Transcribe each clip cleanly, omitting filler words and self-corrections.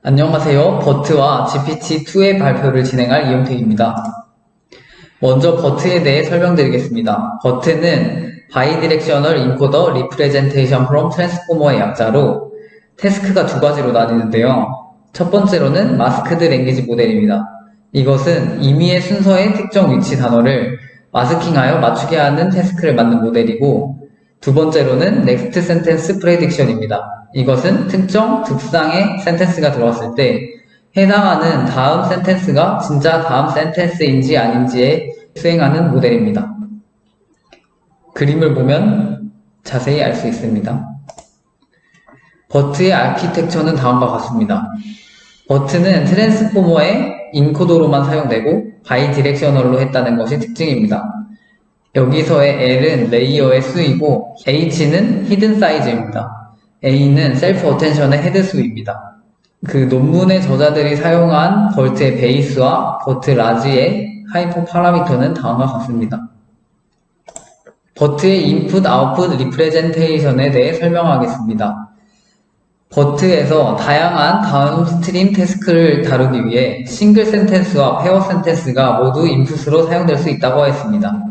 안녕하세요. 버트와 GPT-2의 발표를 진행할 이용택입니다. 먼저 버트에 대해 설명드리겠습니다. 버트는 Bidirectional Encoder Representation from Transformer의 약자로 태스크가 두 가지로 나뉘는데요. 첫 번째로는 마스크드 랭귀지 모델입니다. 이것은 임의의 순서의 특정 위치 단어를 마스킹하여 맞추게 하는 태스크를 만든 모델이고, 두 번째로는 Next Sentence Prediction입니다. 이것은 특정 득상의 센텐스가 들어왔을 때 해당하는 다음 센텐스가 진짜 다음 센텐스인지 아닌지에 수행하는 모델입니다. 그림을 보면 자세히 알 수 있습니다. 버트의 아키텍처는 다음과 같습니다. 버트는 트랜스포머의 인코더로만 사용되고 바이디렉셔널로 했다는 것이 특징입니다. 여기서의 L은 레이어의 수이고 H는 히든 사이즈입니다. A는 셀프 어텐션의 헤드 수입니다. 그 논문의 저자들이 사용한 버트의 베이스와 버트 라지의 하이퍼 파라미터는 다음과 같습니다. 버트의 인풋 아웃풋 리프레젠테이션에 대해 설명하겠습니다. 버트에서 다양한 다운스트림 태스크를 다루기 위해 싱글 센텐스와 페어 센텐스가 모두 인풋으로 사용될 수 있다고 했습니다.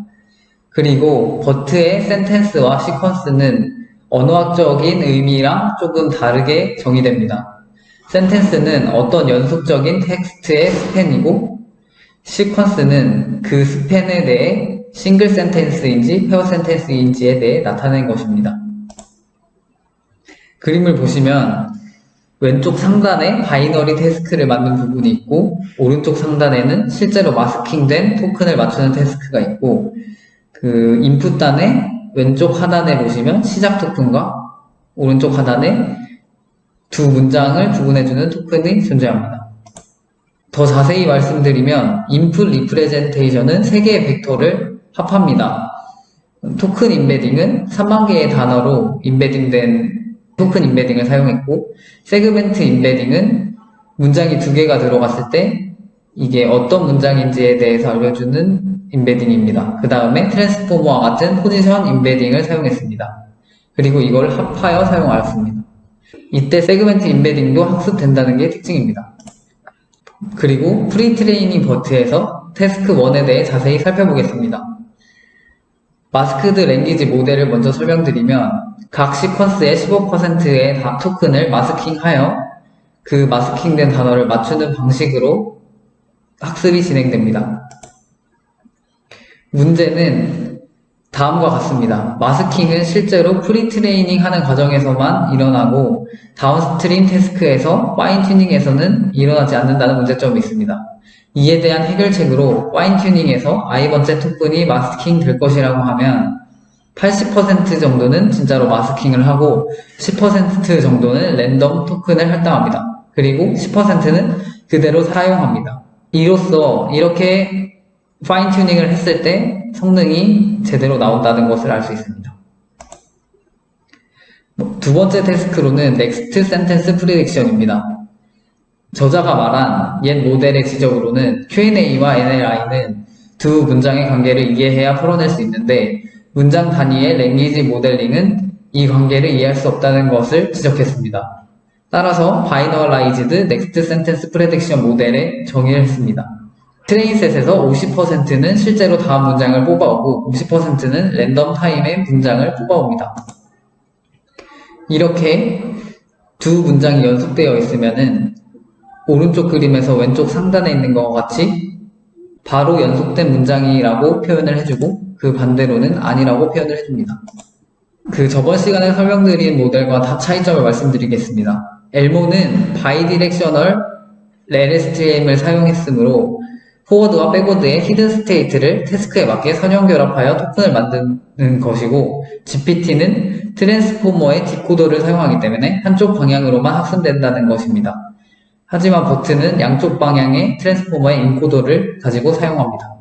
그리고 버트의 센텐스와 시퀀스는 언어학적인 의미랑 조금 다르게 정의됩니다. 센텐스는 어떤 연속적인 텍스트의 스팬이고, 시퀀스는 그 스팬에 대해 싱글 센텐스인지 페어 센텐스인지에 대해 나타낸 것입니다. 그림을 보시면 왼쪽 상단에 바이너리 태스크를 만든 부분이 있고, 오른쪽 상단에는 실제로 마스킹된 토큰을 맞추는 태스크가 있고, 그 인풋단의 왼쪽 하단에 보시면 시작 토큰과 오른쪽 하단에 두 문장을 구분해주는 토큰이 존재합니다. 더 자세히 말씀드리면 인풋 리프레젠테이션은 3개의 벡터를 합합니다. 토큰 인베딩은 3만 개의 단어로 인베딩된 토큰 인베딩을 사용했고, 세그멘트 인베딩은 문장이 2개가 들어갔을 때 이게 어떤 문장인지에 대해서 알려주는 인베딩입니다. 그 다음에 트랜스포머와 같은 포지션 인베딩을 사용했습니다. 그리고 이걸 합하여 사용하였습니다. 이때 세그멘트 인베딩도 학습된다는 게 특징입니다. 그리고 프리트레이닝 버트에서 태스크 1에 대해 자세히 살펴보겠습니다. 마스크드 랭귀지 모델을 먼저 설명드리면 각 시퀀스의 15%의 토큰을 마스킹하여 그 마스킹된 단어를 맞추는 방식으로 학습이 진행됩니다. 문제는 다음과 같습니다. 마스킹은 실제로 프리트레이닝 하는 과정에서만 일어나고 다운스트림 태스크에서 파인 튜닝에서는 일어나지 않는다는 문제점이 있습니다. 이에 대한 해결책으로 파인 튜닝에서 i번째 토큰이 마스킹 될 것이라고 하면 80% 정도는 진짜로 마스킹을 하고 10% 정도는 랜덤 토큰을 할당합니다. 그리고 10%는 그대로 사용합니다. 이로써 이렇게 파인 튜닝을 했을 때 성능이 제대로 나온다는 것을 알 수 있습니다. 두 번째 태스크로는 Next Sentence Prediction입니다. 저자가 말한 옛 모델의 지적으로는 Q&A와 NLI는 두 문장의 관계를 이해해야 풀어낼 수 있는데 문장 단위의 랭귀지 모델링은 이 관계를 이해할 수 없다는 것을 지적했습니다. 따라서 Binarized Next Sentence Prediction 모델에 정의를 했습니다. 트레인셋에서 50%는 실제로 다음 문장을 뽑아오고 50%는 랜덤 타임의 문장을 뽑아옵니다. 이렇게 두 문장이 연속되어 있으면은 오른쪽 그림에서 왼쪽 상단에 있는 것과 같이 바로 연속된 문장이라고 표현을 해주고 그 반대로는 아니라고 표현을 해줍니다. 그 저번 시간에 설명드린 모델과 다 차이점을 말씀드리겠습니다. 엘모는 바이디렉셔널 LSTM을 사용했으므로 포워드와 백워드의 히든 스테이트를 태스크에 맞게 선형 결합하여 토큰을 만드는 것이고 GPT는 트랜스포머의 디코더를 사용하기 때문에 한쪽 방향으로만 학습된다는 것입니다. 하지만 버트는 양쪽 방향의 트랜스포머의 인코더를 가지고 사용합니다.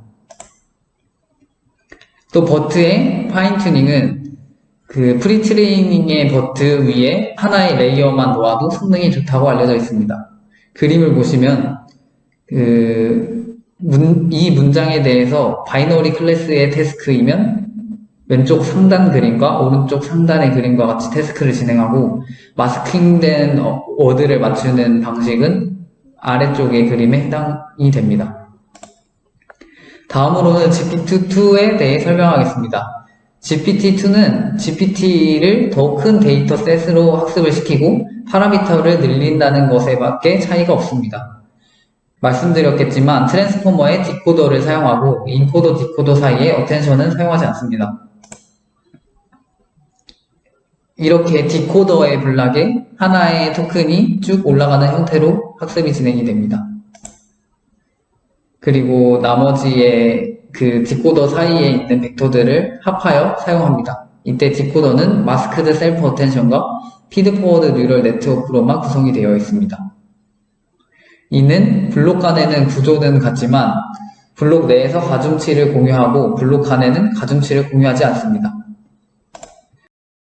또 버트의 파인 튜닝은 그 프리트레이닝의 버트 위에 하나의 레이어만 놓아도 성능이 좋다고 알려져 있습니다. 그림을 보시면 이 문장에 대해서 바이너리 클래스의 태스크이면 왼쪽 상단 그림과 오른쪽 상단의 그림과 같이 태스크를 진행하고 마스킹된 워드를 맞추는 방식은 아래쪽의 그림에 해당이 됩니다. 다음으로는 GPT-2에 대해 설명하겠습니다. GPT-2는 GPT를 더 큰 데이터셋으로 학습을 시키고 파라미터를 늘린다는 것에 밖에 차이가 없습니다. 말씀드렸겠지만 트랜스포머의 디코더를 사용하고 인코더 디코더 사이에 어텐션은 사용하지 않습니다. 이렇게 디코더의 블락에 하나의 토큰이 쭉 올라가는 형태로 학습이 진행이 됩니다. 그리고 나머지의 그 디코더 사이에 있는 벡터들을 합하여 사용합니다. 이때 디코더는 마스크드 셀프 어텐션과 피드포워드 뉴럴 네트워크로만 구성이 되어 있습니다. 이는 블록 간에는 구조는 같지만 블록 내에서 가중치를 공유하고 블록 간에는 가중치를 공유하지 않습니다.